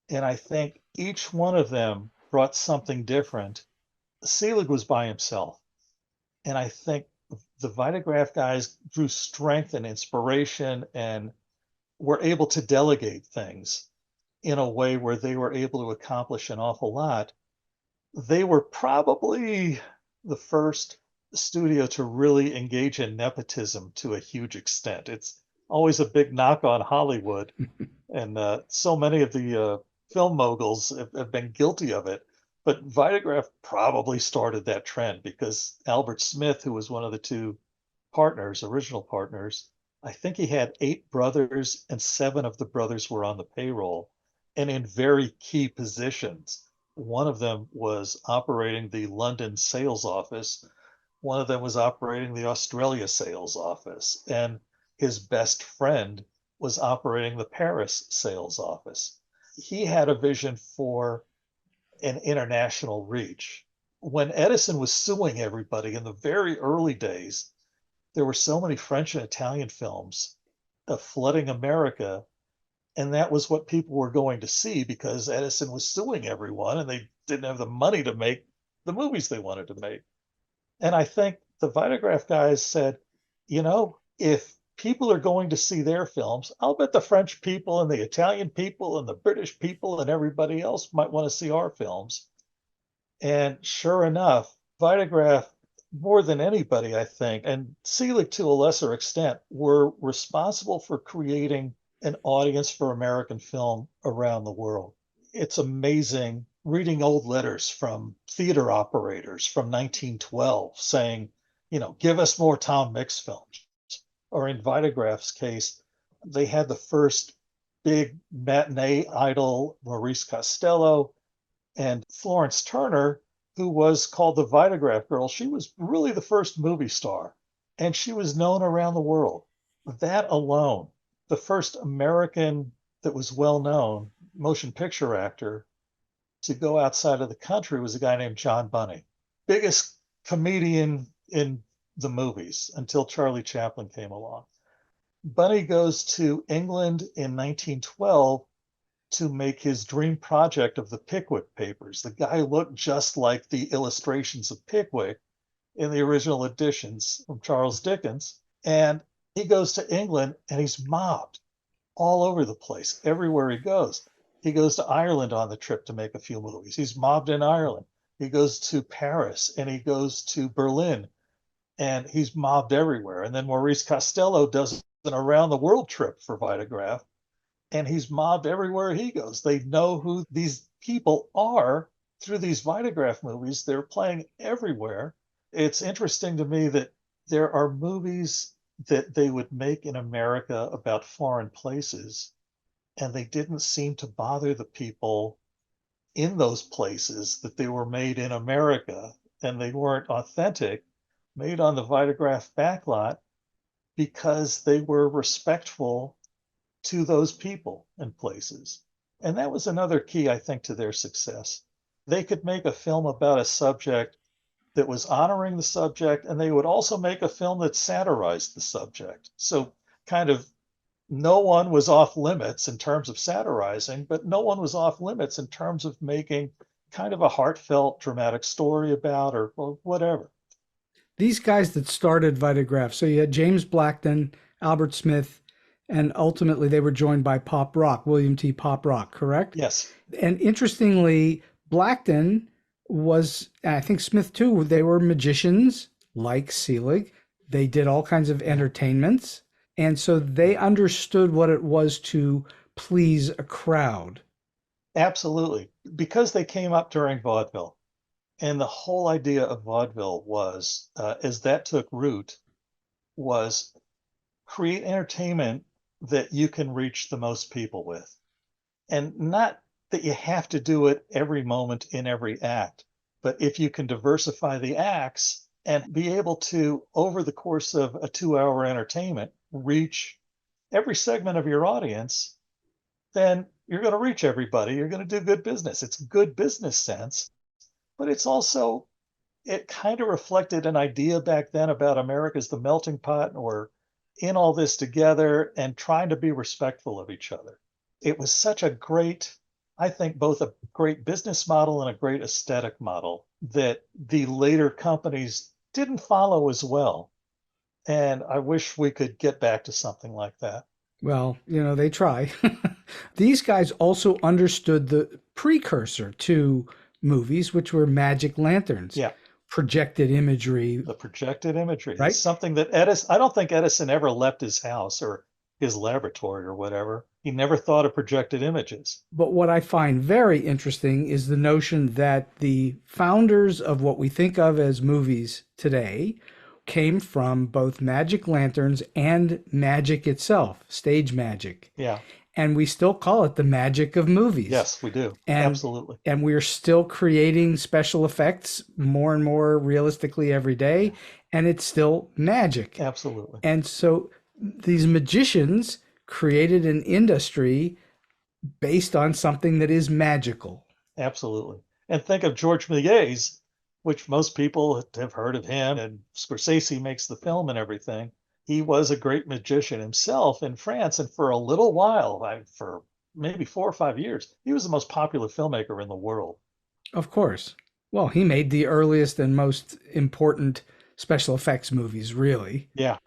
and I think each one of them brought something different. Selig was by himself. And I think the Vitagraph guys drew strength and inspiration and were able to delegate things in a way where they were able to accomplish an awful lot. They were probably the first studio to really engage in nepotism to a huge extent. It's always a big knock on Hollywood, and so many of the film moguls have been guilty of it. But Vitagraph probably started that trend because Albert Smith, who was one of the two partners, original partners, I think he had 8 brothers, and 7 of the brothers were on the payroll and in very key positions. One of them was operating the London sales office. One of them was operating the Australia sales office. And his best friend was operating the Paris sales office. He had a vision for an international reach. When Edison was suing everybody in the very early days, there were so many French and Italian films flooding America, and that was what people were going to see because Edison was suing everyone and they didn't have the money to make the movies they wanted to make. And I think the Vitagraph guys said, if people are going to see their films, I'll bet the French people and the Italian people and the British people and everybody else might want to see our films. And sure enough, Vitagraph, more than anybody, I think, and Selig to a lesser extent, were responsible for creating an audience for American film around the world. It's amazing reading old letters from theater operators from 1912 saying, give us more Tom Mix films. Or in Vitagraph's case, they had the first big matinee idol, Maurice Costello, and Florence Turner, who was called the Vitagraph Girl. She was really the first movie star, and she was known around the world. That alone, the first American that was well-known motion picture actor to go outside of the country was a guy named John Bunny. Biggest comedian in the movies until Charlie Chaplin came along. Bunny goes to England in 1912 to make his dream project of the Pickwick Papers. The guy looked just like the illustrations of Pickwick in the original editions from Charles Dickens. And he goes to England and he's mobbed all over the place, everywhere he goes. He goes to Ireland on the trip to make a few movies. He's mobbed in Ireland. He goes to Paris and he goes to Berlin, and he's mobbed everywhere. And then Maurice Costello does an around the world trip for Vitagraph, and he's mobbed everywhere he goes. They know who these people are through these Vitagraph movies. They're playing everywhere. It's interesting to me that there are movies that they would make in America about foreign places, and they didn't seem to bother the people in those places that they were made in America, and they weren't authentic, made on the Vitagraph backlot, because they were respectful to those people and places. And that was another key, I think, to their success. They could make a film about a subject that was honoring the subject, and they would also make a film that satirized the subject. So kind of no one was off limits in terms of satirizing, but no one was off limits in terms of making kind of a heartfelt, dramatic story about or whatever. These guys that started Vitagraph, so you had James Blackton, Albert Smith, and ultimately they were joined by Pop Rock, William T. Pop Rock, correct? Yes. And interestingly, Blackton was, I think Smith too, they were magicians like Selig. They did all kinds of entertainments. And so they understood what it was to please a crowd. Absolutely. Because they came up during vaudeville. And the whole idea of vaudeville was, as that took root, was create entertainment that you can reach the most people with. And not that you have to do it every moment in every act, but if you can diversify the acts and be able to, over the course of a 2-hour entertainment, reach every segment of your audience, then you're going to reach everybody. You're going to do good business. It's good business sense, but it's also, it kind of reflected an idea back then about America as the melting pot, and we're in all this together and trying to be respectful of each other. It was such a great, I think, both a great business model and a great aesthetic model that the later companies didn't follow as well. And I wish we could get back to something like that. Well, they try. These guys also understood the precursor to movies, which were magic lanterns. Yeah. Projected imagery. The projected imagery. Right? It's something that I don't think Edison ever left his house or his laboratory or whatever. He never thought of projected images. But what I find very interesting is the notion that the founders of what we think of as movies today came from both magic lanterns and magic itself, stage magic. Yeah. And we still call it the magic of movies. Yes, we do. Absolutely. And we're still creating special effects more and more realistically every day. And it's still magic. Absolutely. And so these magicians created an industry based on something that is magical. Absolutely. And think of George Méliès, which most people have heard of him, and Scorsese makes the film and everything. He was a great magician himself in France, and for a little while, for maybe 4 or 5 years, he was the most popular filmmaker in the world. Of course. Well, he made the earliest and most important special effects movies, really. Yeah.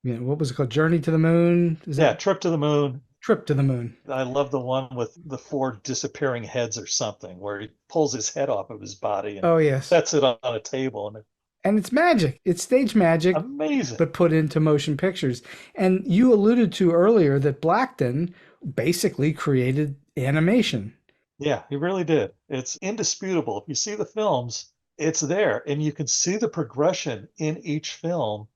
What was it called? Journey to the Moon? Trip to the Moon. Trip to the Moon. I love the one with the 4 disappearing heads or something, where he pulls his head off of his body and sets it on a table. And it's magic. It's stage magic. Amazing. But put into motion pictures. And you alluded to earlier that Blackton basically created animation. Yeah, he really did. It's indisputable. If you see the films, it's there. And you can see the progression in each film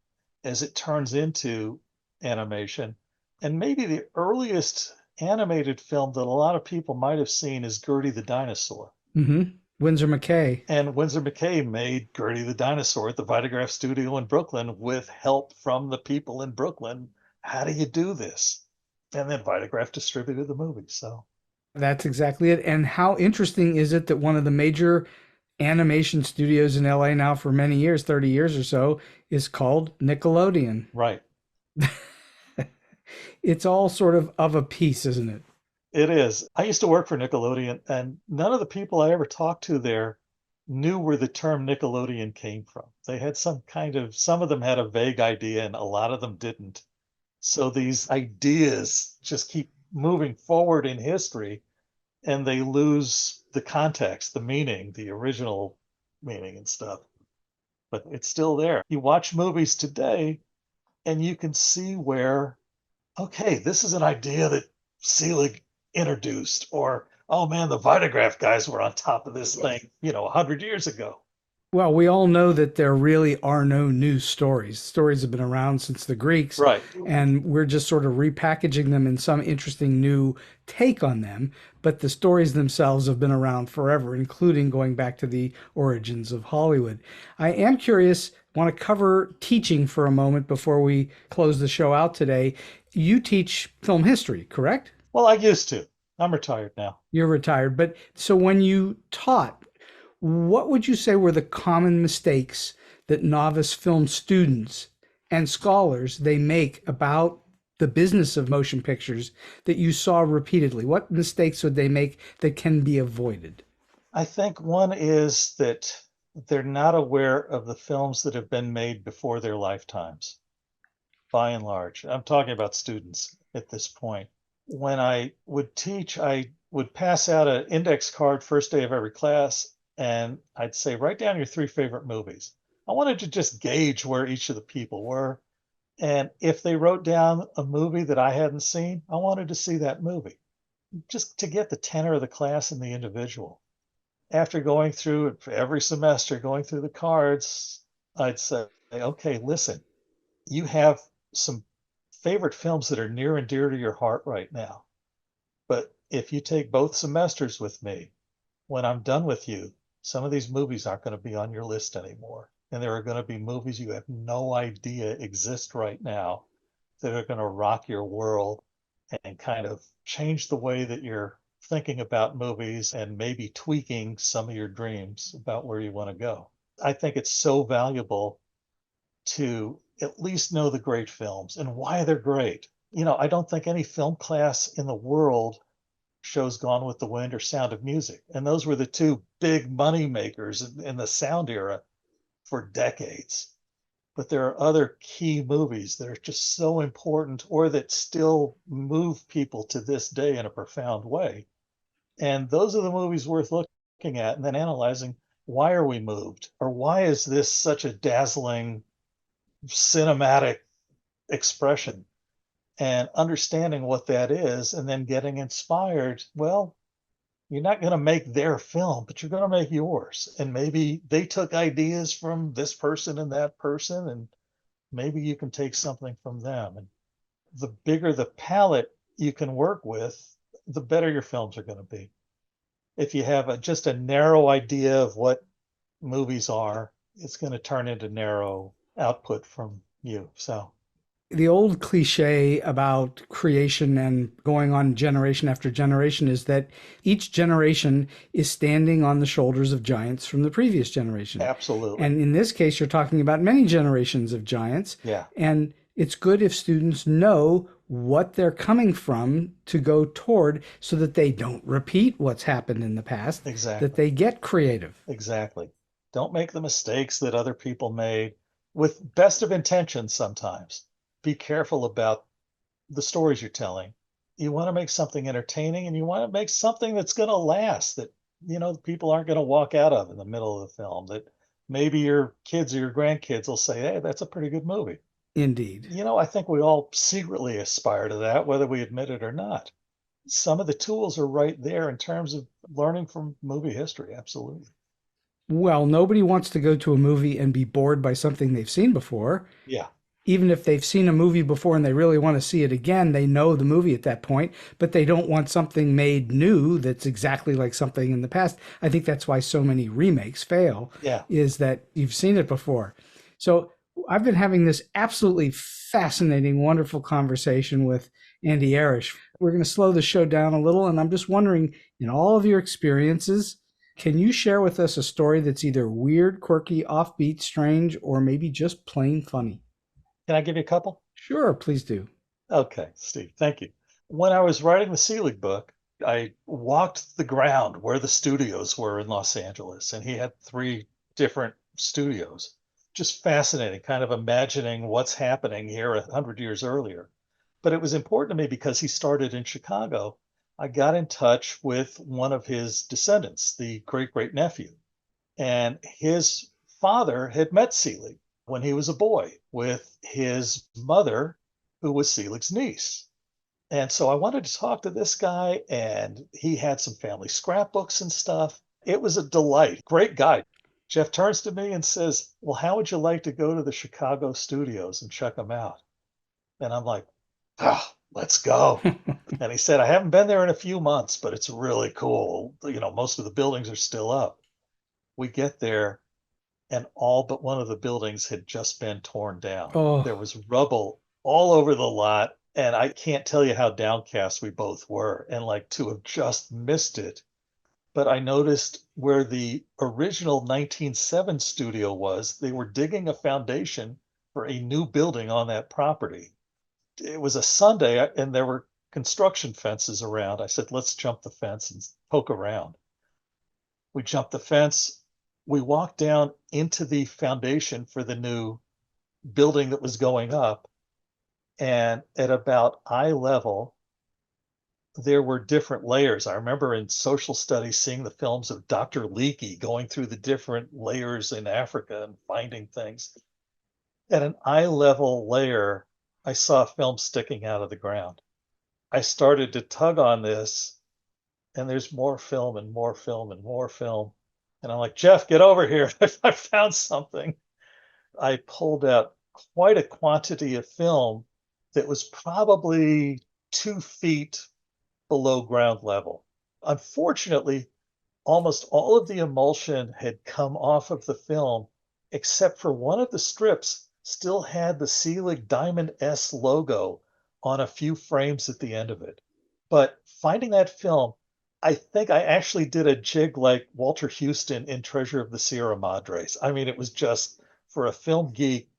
as it turns into animation. And maybe the earliest animated film that a lot of people might have seen is Gertie the Dinosaur. Mm-hmm. Winsor McCay. And Winsor McCay made Gertie the Dinosaur at the Vitagraph studio in Brooklyn with help from the people in Brooklyn. How do you do this? And then Vitagraph distributed the movie. So that's exactly it. And how interesting is it that one of the major animation studios in LA now for many years, 30 years or so, is called Nickelodeon. Right. It's all sort of a piece, isn't it? It is. I used to work for Nickelodeon, and none of the people I ever talked to there knew where the term Nickelodeon came from. They had some of them had a vague idea, and a lot of them didn't. So these ideas just keep moving forward in history, and they lose the context, the meaning, the original meaning and stuff. But it's still there. You watch movies today, and you can see where, okay, this is an idea that Selig introduced, or, oh man, the Vitagraph guys were on top of this thing, 100 years ago. Well, we all know that there really are no new stories. Stories have been around since the Greeks. Right. And we're just sort of repackaging them in some interesting new take on them. But the stories themselves have been around forever, including going back to the origins of Hollywood. I am curious, want to cover teaching for a moment before we close the show out today. You teach film history, correct? Well, I used to. I'm retired now. You're retired. But so when you taught, what would you say were the common mistakes that novice film students and scholars they make about the business of motion pictures that you saw repeatedly? What mistakes would they make that can be avoided? I think one is that they're not aware of the films that have been made before their lifetimes, by and large. I'm talking about students at this point. When I would teach, I would pass out an index card first day of every class, and I'd say, write down your 3 favorite movies. I wanted to just gauge where each of the people were. And if they wrote down a movie that I hadn't seen, I wanted to see that movie just to get the tenor of the class and the individual. After going through it for every semester, going through the cards, I'd say, okay, listen, you have some favorite films that are near and dear to your heart right now. But if you take both semesters with me, when I'm done with you, some of these movies aren't going to be on your list anymore. And there are going to be movies you have no idea exist right now that are going to rock your world and kind of change the way that you're thinking about movies and maybe tweaking some of your dreams about where you want to go. I think it's so valuable to at least know the great films and why they're great. I don't think any film class in the world shows Gone with the Wind or Sound of Music. And those were the two big money makers in the sound era for decades. But there are other key movies that are just so important or that still move people to this day in a profound way. And those are the movies worth looking at and then analyzing, why are we moved? Or why is this such a dazzling cinematic expression? And understanding what that is and then getting inspired. Well, you're not going to make their film, but you're going to make yours. And maybe they took ideas from this person and that person, and maybe you can take something from them. And the bigger the palette you can work with, the better your films are going to be. If you have just a narrow idea of what movies are, it's going to turn into narrow output from you. So the old cliche about creation and going on generation after generation is that each generation is standing on the shoulders of giants from the previous generation. absolutely. And in this case, you're talking about many generations of giants. Yeah. And it's good if students know what they're coming from to go toward so that they don't repeat what's happened in the past. Exactly. That they get creative. Exactly. Don't make the mistakes that other people made with best of intentions sometimes. Be careful about the stories you're telling. You want to make something entertaining and you want to make something that's going to last, that, people aren't going to walk out of in the middle of the film, that maybe your kids or your grandkids will say, hey, that's a pretty good movie. Indeed. I think we all secretly aspire to that, whether we admit it or not. Some of the tools are right there in terms of learning from movie history. Absolutely. Well, nobody wants to go to a movie and be bored by something they've seen before. Yeah. Even if they've seen a movie before and they really want to see it again, they know the movie at that point, but they don't want something made new that's exactly like something in the past. I think that's why so many remakes fail, is that you've seen it before. So I've been having this absolutely fascinating, wonderful conversation with Andy Erish. We're going to slow the show down a little, and I'm just wondering, in all of your experiences, can you share with us a story that's either weird, quirky, offbeat, strange, or maybe just plain funny? Can I give you a couple? Sure, please do. Okay, Steve, thank you. When I was writing the Selig book, I walked the ground where the studios were in Los Angeles, and he had 3 different studios. Just fascinating, kind of imagining what's happening here 100 years earlier. But it was important to me because he started in Chicago. I got in touch with one of his descendants, the great-great-nephew, and his father had met Selig when he was a boy with his mother, who was Selig's niece. And so I wanted to talk to this guy, and he had some family scrapbooks and stuff. It was a delight. Great guy. Jeff turns to me and says, well, how would you like to go to the Chicago studios and check them out? And I'm like, let's go. And he said, I haven't been there in a few months, but it's really cool. Most of the buildings are still up. We get there, and all but one of the buildings had just been torn down. Oh. There was rubble all over the lot, and I can't tell you how downcast we both were, and like to have just missed it. But I noticed where the original 1907 studio was, they were digging a foundation for a new building on that property. It was a Sunday, and there were construction fences around. I said, let's jump the fence and poke around. We jumped the fence. We walked down into the foundation for the new building that was going up. And at about eye level, there were different layers. I remember in social studies seeing the films of Dr. Leakey going through the different layers in Africa and finding things. At an eye level layer, I saw film sticking out of the ground. I started to tug on this, and there's more film and more film and more film. And I'm like, Jeff, get over here. I found something. I pulled out quite a quantity of film that was probably 2 feet below ground level. Unfortunately, almost all of the emulsion had come off of the film, except for one of the strips still had the Selig Diamond S logo on a few frames at the end of it. But finding that film, I think I actually did a jig like Walter Houston in Treasure of the Sierra Madres. I mean, it was just, for a film geek,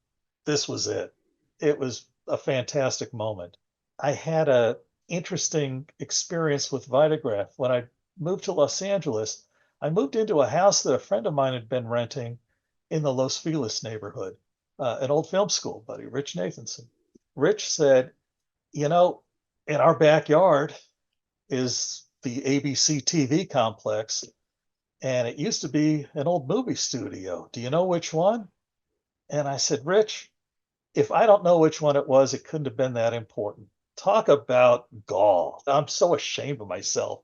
this was it. It was a fantastic moment. I had a interesting experience with Vitagraph. When I moved to Los Angeles, I moved into a house that a friend of mine had been renting in the Los Feliz neighborhood, an old film school buddy, Rich Nathanson. Rich said, you know, in our backyard is the ABC TV complex, and it used to be an old movie studio. Do you know which one? And I said, Rich, if I don't know which one it was, it couldn't have been that important. Talk about gall. I'm so ashamed of myself.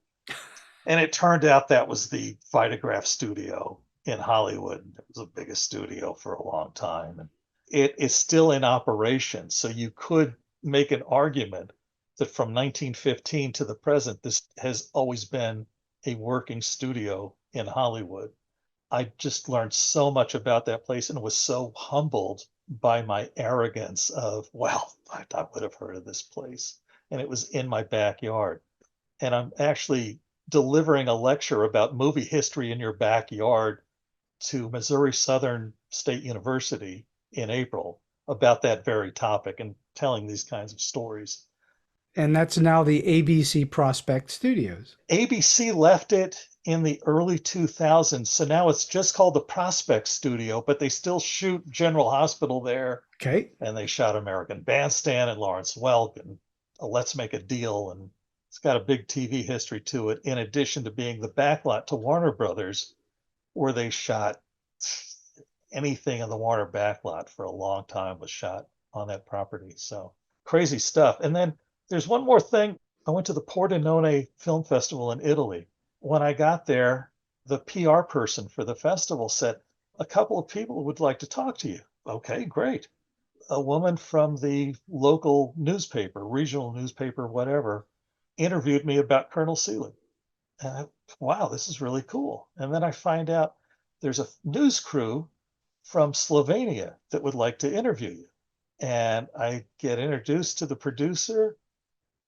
And it turned out that was the Vitagraph studio in Hollywood. It was the biggest studio for a long time. And it is still in operation. So you could make an argument that from 1915 to the present, this has always been a working studio in Hollywood. I just learned so much about that place and was so humbled by my arrogance of, well, I would have heard of this place. And it was in my backyard. And I'm actually delivering a lecture about movie history in your backyard to Missouri Southern State University in April about that very topic and telling these kinds of stories. And that's now the ABC Prospect Studios. ABC left it in the early 2000s. So now it's just called the Prospect Studio, but they still shoot General Hospital there. Okay. And they shot American Bandstand and Lawrence Welk and Let's Make a Deal. And it's got a big TV history to it, in addition to being the backlot to Warner Brothers, where they shot anything in the Warner backlot for a long time was shot on that property. So crazy stuff. And then there's one more thing. I went to the Pordenone Film Festival in Italy. When I got there, the PR person for the festival said, a couple of people would like to talk to you. Okay, great. A woman from the local newspaper, regional newspaper, whatever, interviewed me about Colonel Selig. And wow, this is really cool. And then I find out there's a news crew from Slovenia that would like to interview you. And I get introduced to the producer.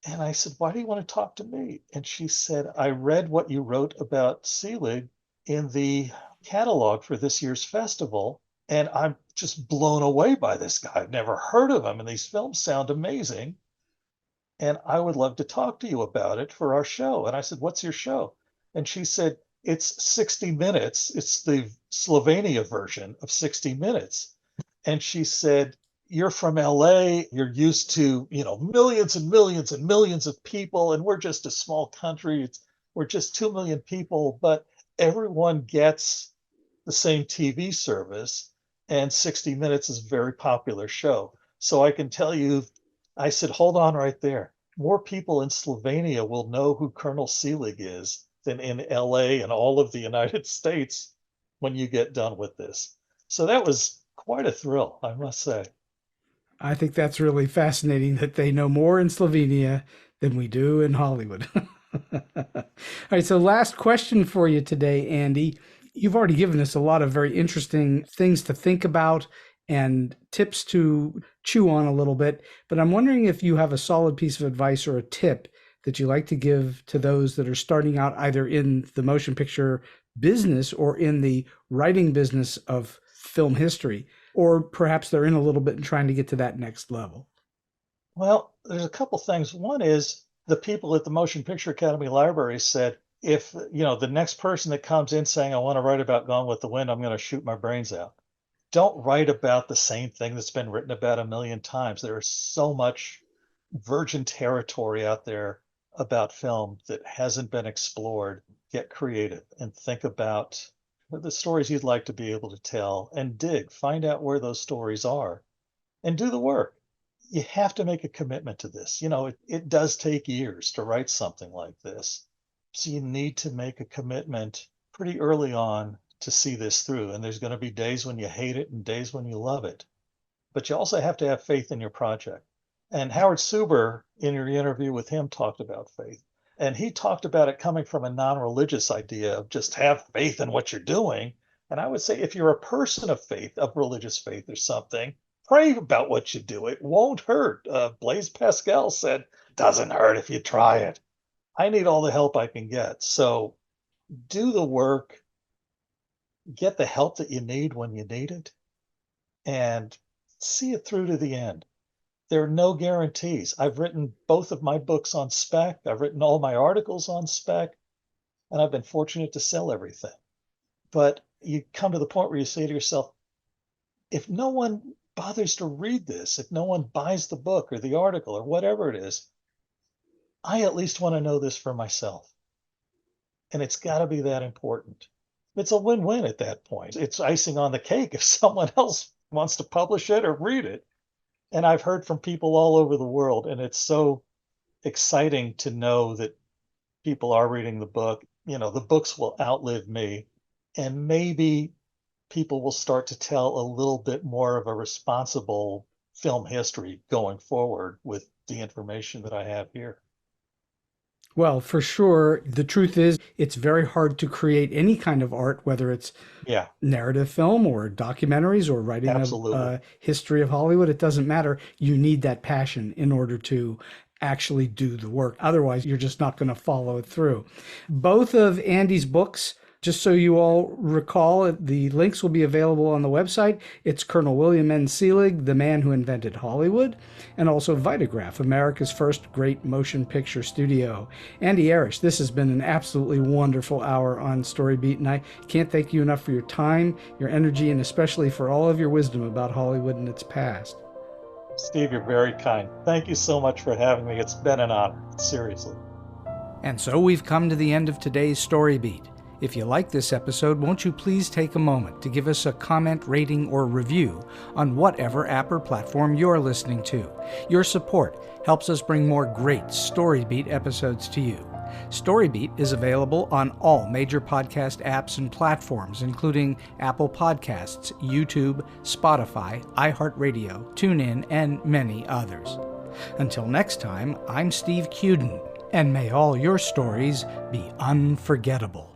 And I said, why do you want to talk to me? And she said, I read what you wrote about Selig in the catalog for this year's festival. And I'm just blown away by this guy. I've never heard of him. And these films sound amazing. And I would love to talk to you about it for our show. And I said, what's your show? And she said, it's 60 minutes. It's the Slovenia version of 60 minutes. And she said, you're from LA, you're used to, millions and millions and millions of people, and we're just a small country. We're just 2 million people, but everyone gets the same TV service, and 60 Minutes is a very popular show. So I can tell you, I said, hold on right there. More people in Slovenia will know who Colonel Selig is than in LA and all of the United States when you get done with this. So that was quite a thrill, I must say. I think that's really fascinating that they know more in Slovenia than we do in Hollywood. All right, so last question for you today, Andy. You've already given us a lot of very interesting things to think about and tips to chew on a little bit, but I'm wondering if you have a solid piece of advice or a tip that you like to give to those that are starting out either in the motion picture business or in the writing business of film history, or perhaps they're in a little bit and trying to get to that next level. Well, there's a couple things. One is the people at the Motion Picture Academy Library said, if, the next person that comes in saying, I want to write about Gone with the Wind, I'm going to shoot my brains out. Don't write about the same thing that's been written about a million times. There is so much virgin territory out there about film that hasn't been explored. Get creative and think about the stories you'd like to be able to tell and find out where those stories are and do the work. You have to make a commitment to this. It does take years to write something like this. So you need to make a commitment pretty early on to see this through. And there's going to be days when you hate it and days when you love it. But you also have to have faith in your project. And Howard Suber, in your interview with him, talked about faith. And he talked about it coming from a non-religious idea of just have faith in what you're doing. And I would say if you're a person of faith, of religious faith or something, pray about what you do. It won't hurt. Blaise Pascal said, doesn't hurt if you try it. I need all the help I can get. So do the work, get the help that you need when you need it, and see it through to the end. There are no guarantees. I've written both of my books on spec. I've written all my articles on spec, and I've been fortunate to sell everything. But you come to the point where you say to yourself, if no one bothers to read this, if no one buys the book or the article or whatever it is, I at least want to know this for myself. And it's got to be that important. It's a win-win at that point. It's icing on the cake if someone else wants to publish it or read it. And I've heard from people all over the world, and it's so exciting to know that people are reading the book. The books will outlive me, and maybe people will start to tell a little bit more of a responsible film history going forward with the information that I have here. Well, for sure. The truth is, it's very hard to create any kind of art, whether it's narrative film or documentaries or writing a history of Hollywood. It doesn't matter. You need that passion in order to actually do the work. Otherwise, you're just not going to follow it through. Both of Andy's books, just so you all recall, the links will be available on the website. It's Colonel William N. Selig, The Man Who Invented Hollywood, and also Vitagraph, America's first great motion picture studio. Andy Erish, this has been an absolutely wonderful hour on StoryBeat, and I can't thank you enough for your time, your energy, and especially for all of your wisdom about Hollywood and its past. Steve, you're very kind. Thank you so much for having me. It's been an honor, seriously. And so we've come to the end of today's StoryBeat. If you like this episode, won't you please take a moment to give us a comment, rating, or review on whatever app or platform you're listening to. Your support helps us bring more great StoryBeat episodes to you. StoryBeat is available on all major podcast apps and platforms, including Apple Podcasts, YouTube, Spotify, iHeartRadio, TuneIn, and many others. Until next time, I'm Steve Cuden, and may all your stories be unforgettable.